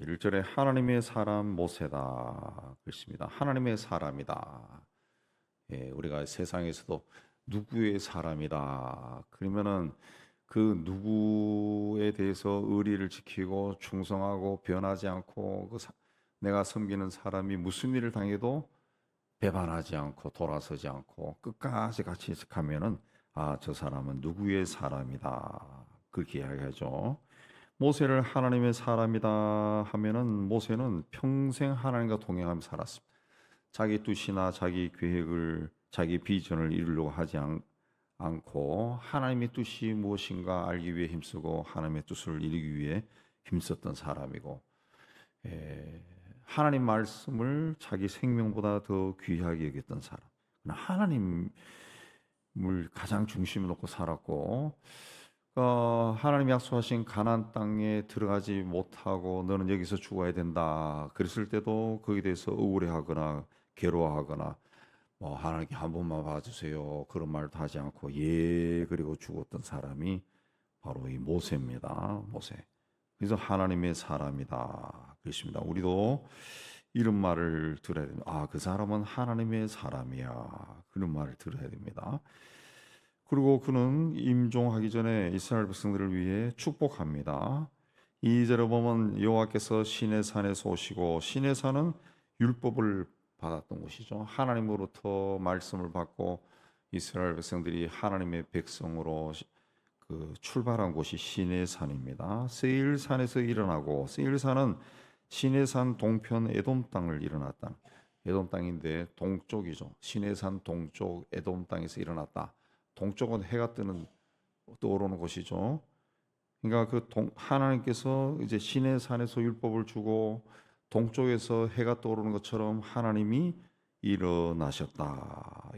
1절에 하나님의 사람 모세다 그랬습니다. 하나님의 사람이다. 우리가 세상에서도 누구의 사람이다. 그러면은 그 누구에 대해서 의리를 지키고 충성하고 변하지 않고 내가 섬기는 사람이 무슨 일을 당해도 배반하지 않고 돌아서지 않고 끝까지 같이 가면은 저 사람은 누구의 사람이다. 그렇게 이야기하죠. 모세를 하나님의 사람이다 하면은 모세는 평생 하나님과 동행하며 살았습니다. 자기 뜻이나 자기 계획을 자기 비전을 이루려고 하지 않고 하나님의 뜻이 무엇인가 알기 위해 힘쓰고 하나님의 뜻을 이루기 위해 힘썼던 사람이고 하나님 말씀을 자기 생명보다 더 귀하게 여겼던 사람. 하나님을 가장 중심에 놓고 살았고 하나님 약속하신 가나안 땅에 들어가지 못하고 너는 여기서 죽어야 된다. 그랬을 때도 거기에 대해서 억울해하거나 괴로워하거나 하나님께 한 번만 봐주세요. 그런 말도 하지 않고 그리고 죽었던 사람이 바로 이 모세입니다. 모세. 그래서 하나님의 사람이다. 그렇습니다. 우리도 이런 말을 들어야 됩니다. 그 사람은 하나님의 사람이야. 그런 말을 들어야 됩니다. 그리고 그는 임종하기 전에 이스라엘 백성들을 위해 축복합니다. 2절에 보면 여호와께서 시내산에서 오시고 시내산은 율법을 받았던 곳이죠. 하나님으로부터 말씀을 받고 이스라엘 백성들이 하나님의 백성으로 출발한 곳이 시내산입니다. 세일산에서 일어나고 세일산은 시내산 동편 에돔 땅을 일어났다. 에돔 땅인데 동쪽이죠. 시내산 동쪽 에돔 땅에서 일어났다. 동쪽은 해가 떠오르는 곳이죠. 그러니까 하나님께서 이제 시내산에서 율법을 주고 동쪽에서 해가 떠오르는 것처럼 하나님이 일어나셨다.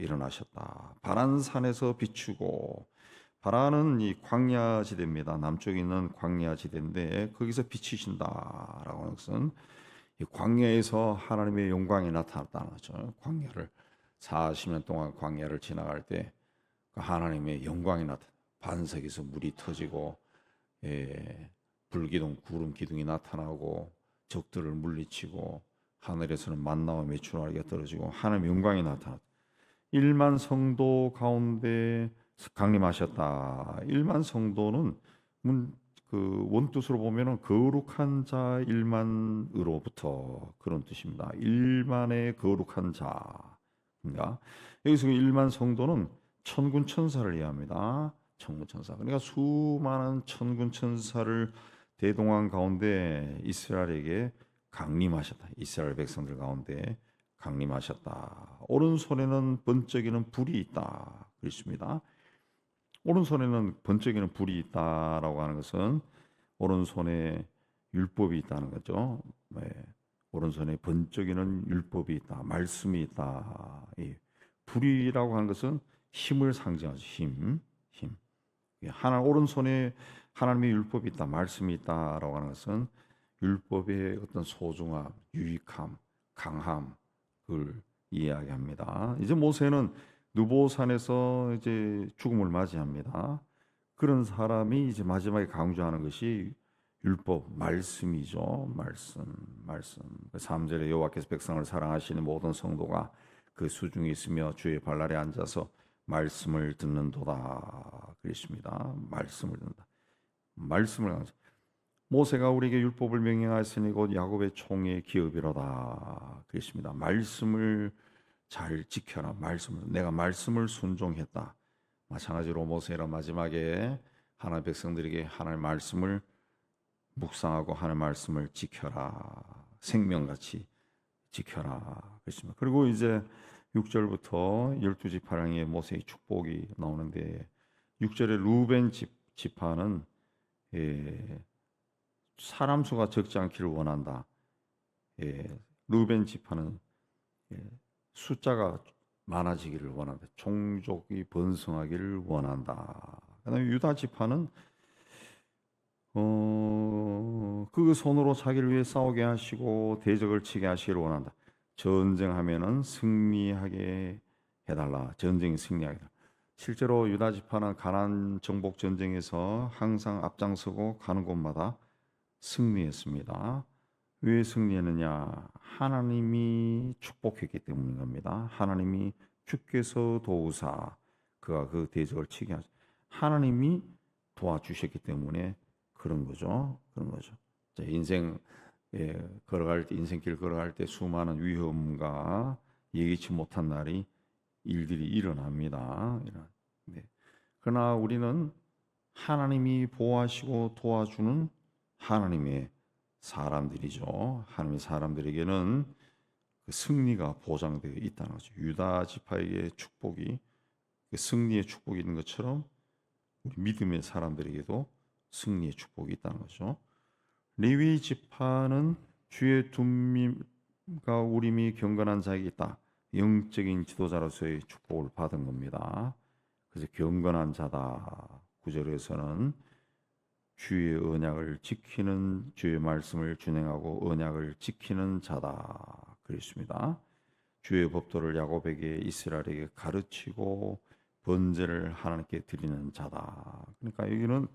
바란 산에서 비추고 바란은 이 광야 지대입니다. 남쪽에 있는 광야 지대인데 거기서 비치신다라고 하는 것은 이 광야에서 하나님의 영광이 나타났다는 거죠. 광야를 40년 동안 광야를 지나갈 때 하나님의 영광이 나타나 반석에서 물이 터지고 불기둥 구름 기둥이 나타나고 적들을 물리치고 하늘에서는 만나와 메추라기가 떨어지고 하나님의 영광이 나타났다. 1만 성도 가운데 강림하셨다. 1만 성도는 원뜻으로 보면은 거룩한 자 1만으로부터 그런 뜻입니다. 1만의 거룩한 자인가? 여기서 1만 성도는 천군 천사를 이해합니다. 천군 천사. 그러니까 수많은 천군 천사를 대동강 가운데 이스라엘에게 강림하셨다. 이스라엘 백성들 가운데 강림하셨다. 오른손에는 번쩍이는 불이 있다. 그렇습니다. 오른손에는 번쩍이는 불이 있다라고 하는 것은 오른손에 율법이 있다는 거죠. 오른손에 번쩍이는 율법이 있다. 말씀이 있다. 불이라고 하는 것은 힘을 상징하죠. 힘. 오른손에 하나님의 율법이 있다, 말씀이 있다라고 하는 것은 율법의 어떤 소중함, 유익함, 강함을 이야기합니다. 이제 모세는 느보산에서 이제 죽음을 맞이합니다. 그런 사람이 이제 마지막에 강조하는 것이 율법, 말씀이죠. 말씀. 3절에 여호와께서 백성을 사랑하시는 모든 성도가 그 수중에 있으며 주의 발날에 앉아서 말씀을 듣는도다. 그랬습니다. 말씀을 듣는다. 말씀을 강조. 모세가 우리에게 율법을 명령하였으니 곧 야곱의 총의 기업이로다. 그랬습니다. 말씀을 잘 지켜라. 내가 말씀을 순종했다. 마찬가지로 모세가 마지막에 하나님 백성들에게 하나님 말씀을 묵상하고 하나님 말씀을 지켜라. 생명같이 지켜라. 그랬습니다. 그리고 이제 6절부터 12지파랑의 모세의 축복이 나오는데 6절에 루벤 지파는 사람 수가 적지 않기를 원한다. 루벤 지파는 숫자가 많아지기를 원한다. 종족이 번성하기를 원한다. 그다음에 유다 지파는 그 손으로 자기를 위해 싸우게 하시고 대적을 치게 하시기를 원한다. 전쟁하면은 승리하게 해달라. 전쟁이 승리하게 해달라. 실제로 유다 지파는 가나안 정복 전쟁에서 항상 앞장서고 가는 곳마다 승리했습니다. 왜 승리했느냐? 하나님이 축복했기 때문인 겁니다. 하나님이 주께서 도우사 그가 그 대적을 치게 하죠. 하나님이 도와주셨기 때문에 그런 거죠. 그런 거죠. 자, 걸어갈 때 인생길 걸어갈 때 수많은 위험과 예기치 못한 일들이 일어납니다. 네. 그러나 우리는 하나님이 보호하시고 도와주는 하나님의 사람들이죠. 하나님의 사람들에게는 그 승리가 보장되어 있다는 거죠. 유다 지파에게 축복이 그 승리의 축복이 있는 것처럼 우리 믿음의 사람들에게도 승리의 축복이 있다는 거죠. 레위 지파는 주의 둠과 우림이 경건한 자에게 있다. 영적인 지도자로서의 축복을 받은 겁니다. 그래서 경건한 자다. 구절에서는 주의 언약을 지키는 주의 말씀을 준행하고 언약을 지키는 자다. 그랬습니다. 주의 법도를 야곱에게 이스라엘에게 가르치고 번제를 하나님께 드리는 자다. 그러니까 여기는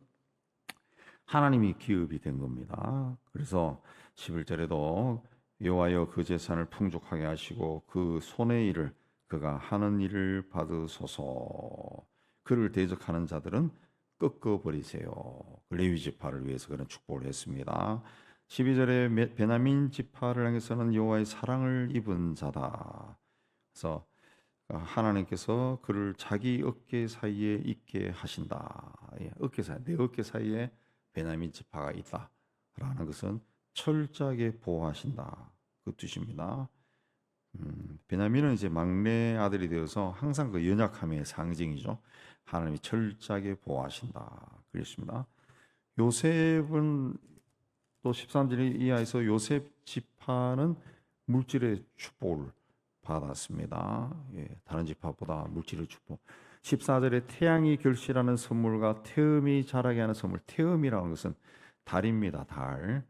하나님이 기업이 된 겁니다. 그래서 11절에도 여호와여 그 재산을 풍족하게 하시고 그 손의 일을 그가 하는 일을 받으소서. 그를 대적하는 자들은 꺾어버리세요. 레위 지파를 위해서 그런 축복을 했습니다. 12절에 베냐민 지파를 향해서는 여호와의 사랑을 입은 자다. 그래서 하나님께서 그를 자기 어깨 사이에 있게 하신다. 어깨 사이, 내 어깨 사이에 베냐민 지파가 있다라는 것은 철저하게 보호하신다. 그 뜻입니다. 베냐민은 이제 막내 아들이 되어서 항상 그 연약함의 상징이죠. 하나님이 철저하게 보호하신다. 그랬습니다. 요셉은 또 13절 이하에서 요셉 지파는 물질의 축복을 받았습니다. 다른 지파보다 물질의 축복. 14절에 태양이 결실하는 선물과 태음이 자라게 하는 선물. 태음이라는 것은 달입니다. 달.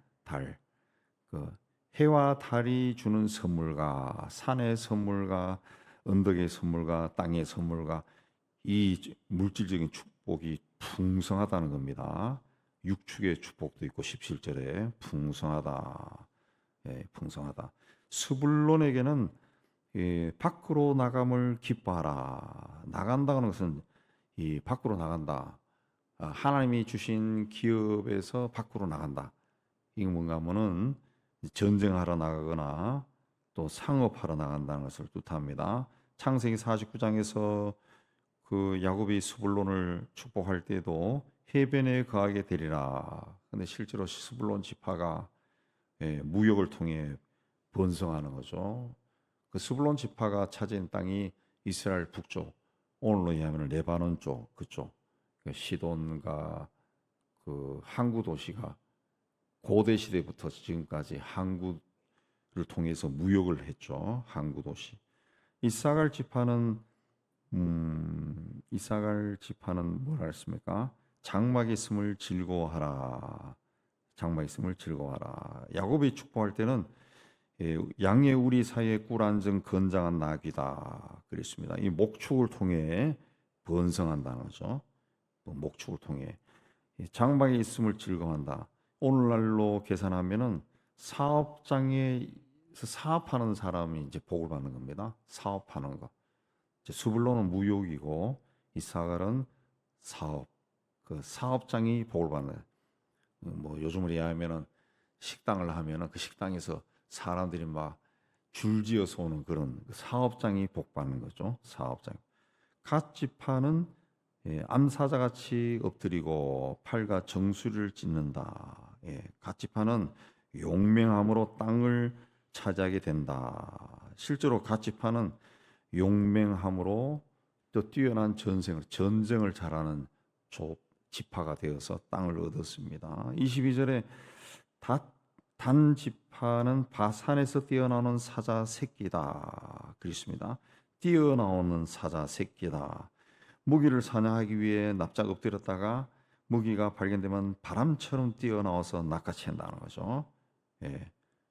그 해와 달이 주는 선물과 산의 선물과 언덕의 선물과 땅의 선물과 이 물질적인 축복이 풍성하다는 겁니다. 육축의 축복도 있고 17절에 풍성하다. 풍성하다. 스불론에게는 밖으로 나감을 기뻐하라. 나간다는 것은 이 밖으로 나간다. 하나님이 주신 기업에서 밖으로 나간다. 이게 뭔가 하면은 전쟁하러 나가거나 또 상업하러 나간다는 것을 뜻합니다. 창세기 49장에서 그 야곱이 스불론을 축복할 때도 해변에 거하게 되리라. 근데 실제로 스불론 지파가 무역을 통해 번성하는 거죠. 그 스불론 지파가 차지한 땅이 이스라엘 북쪽, 오늘로 이야기하면 레바논 쪽 그쪽, 시돈과 그 항구 도시가 고대 시대부터 지금까지 항구를 통해서 무역을 했죠. 항구 도시. 이사갈 지파는 뭐라 했습니까? 장막이 있음을 즐거워하라. 장막이 있음을 즐거워하라. 야곱이 축복할 때는 양의 우리 사이에 꿀 앉은 건장한 나귀다 그랬습니다. 이 목축을 통해 번성한다는 거죠. 목축을 통해 장막에 있음을 즐거워한다. 오늘날로 계산하면은 사업장에서 사업하는 사람이 이제 복을 받는 겁니다. 사업하는 거. 스불론은 무역이고 이사갈은 사업. 그 사업장이 복을 받는 거예요. 뭐 요즘으로 이야기하면은 식당을 하면은 그 식당에서 사람들이 막 줄지어서 오는 그런 사업장이 복 받는 거죠. 사업장. 갓 지파는 암사자같이 엎드리고 팔과 정수리를 찢는다. 갓 지파는 용맹함으로 땅을 차지하게 된다. 실제로 갓 지파는 용맹함으로 또 뛰어난 전쟁을 잘하는 지파가 되어서 땅을 얻었습니다. 22절에 단 지파는 바산에서 뛰어나오는 사자 새끼다. 그렇습니다. 뛰어나오는 사자 새끼다. 무기를 사냥하기 위해 납작 엎드렸다가 무기가 발견되면 바람처럼 뛰어나와서 낚아챈다는 거죠.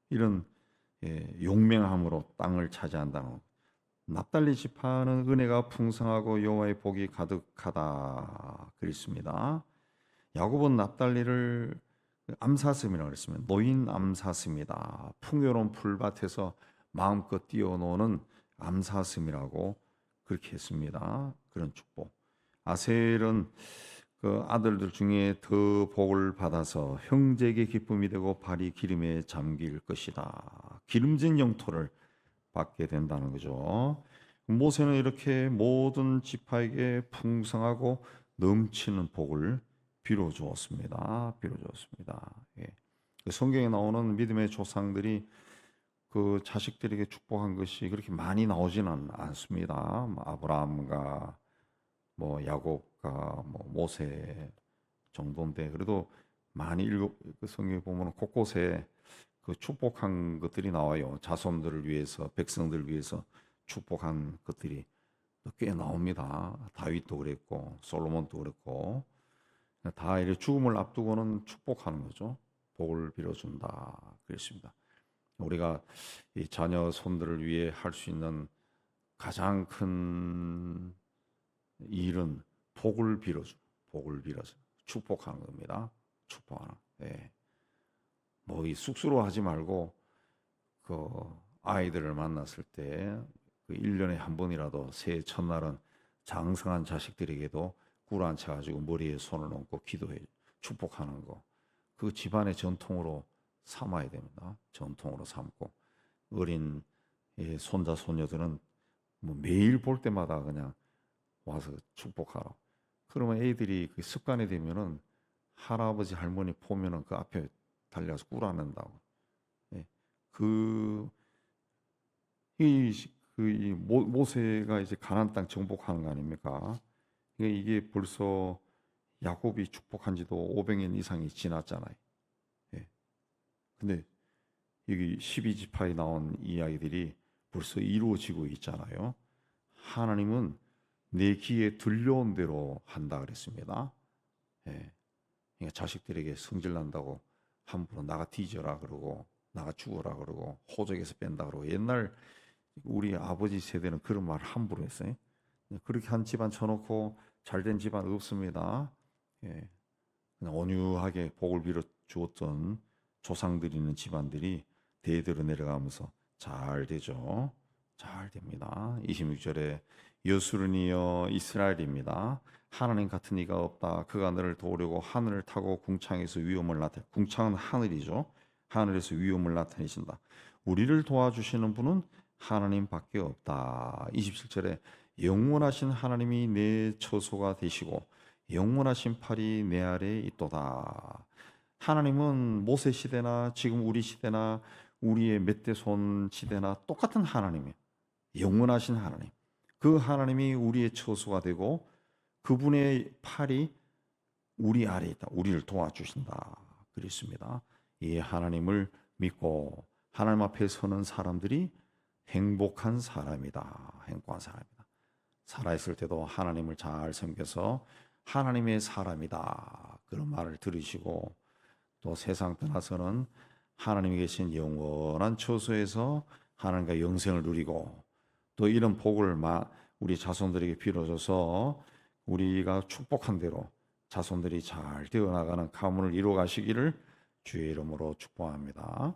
이런 용맹함으로 땅을 차지한다는 것. 납달리 지파는 은혜가 풍성하고 여호와의 복이 가득하다 그랬습니다. 야곱은 납달리를 암사슴이라고 그랬으면 노인 암사슴이다. 풍요로운 풀밭에서 마음껏 뛰어노는 암사슴이라고 그렇게 했습니다. 그런 축복. 아셀은 그 아들들 중에 더 복을 받아서 형제에게 기쁨이 되고 발이 기름에 잠길 것이다. 기름진 영토를 받게 된다는 거죠. 모세는 이렇게 모든 지파에게 풍성하고 넘치는 복을 빌어 주었습니다. 빌어 주었습니다. 예. 그 성경에 나오는 믿음의 조상들이 그 자식들에게 축복한 것이 그렇게 많이 나오지는 않습니다. 뭐 아브라함과 뭐 야곱과 뭐 모세 정도인데 그래도 많이 그 성경에 보면 곳곳에 그 축복한 것들이 나와요. 자손들을 위해서, 백성들을 위해서 축복한 것들이 꽤 나옵니다. 다윗도 그랬고 솔로몬도 그랬고 다 이렇게 죽음을 앞두고는 축복하는 거죠. 복을 빌어준다 그랬습니다. 우리가 이 자녀 손들을 위해 할 수 있는 가장 큰 일은 복을 빌어주, 복을 빌어서 축복하는 겁니다. 축복하는. 예. 뭐 이 쑥스러워하지 말고 그 아이들을 만났을 때 그 1년에 한 번이라도 새해 첫날은 장성한 자식들에게도 꿀 안 차가지고 머리에 손을 얹고 기도해 축복하는 거. 그 집안의 전통으로 삼아야 됩니다. 전통으로 삼고 어린 손자 손녀들은 뭐 매일 볼 때마다 그냥 와서 축복하라. 그러면 애들이 그 습관이 되면은 할아버지 할머니 보면은 그 앞에 달려서 꿀 안는다고. 예. 이 모세가 이제 가나안 땅 정복하는 거 아닙니까? 이게 벌써 야곱이 축복한 지도 500년 이상이 지났잖아요. 예. 근데 여기 12지파에 나온 이야기들이 벌써 이루어지고 있잖아요. 하나님은 내 귀에 들려온 대로 한다 그랬습니다. 예. 그러니까 자식들에게 성질 난다고 함부로 나가 뒤져라 그러고 나가 죽어라 그러고 호적에서 뺀다 그러고 옛날 우리 아버지 세대는 그런 말 함부로 했어요. 그렇게 한 집안 쳐놓고 잘된 집안 없습니다. 예. 그냥 온유하게 복을 빌어 주었던 조상들이 있는 집안들이 대대로 내려가면서 잘 되죠. 잘 됩니다. 26절에 여수르니여 이스라엘입니다. 하나님 같은 이가 없다. 그가 너를 도우려고 하늘을 타고 궁창에서 위엄을 나타내. 궁창은 하늘이죠. 하늘에서 위엄을 나타내신다. 우리를 도와주시는 분은 하나님밖에 없다. 27절에 영원하신 하나님이 내 처소가 되시고 영원하신 팔이 내 아래에 있도다. 하나님은 모세 시대나 지금 우리 시대나 우리의 멧돼손 시대나 똑같은 하나님이에요. 영원하신 하나님. 그 하나님이 우리의 처소가 되고 그분의 팔이 우리 아래에 있다. 우리를 도와주신다. 그랬습니다. 이 하나님을 믿고 하나님 앞에 서는 사람들이 행복한 사람이다. 행복한 사람이다. 살아있을 때도 하나님을 잘 섬겨서 하나님의 사람이다. 그런 말을 들으시고 또 세상 떠나서는 하나님이 계신 영원한 처소에서 하나님과 영생을 누리고 또 이런 복을 우리 자손들에게 빌어줘서 우리가 축복한 대로 자손들이 잘 되어나가는 가문을 이루어 가시기를 주의 이름으로 축복합니다.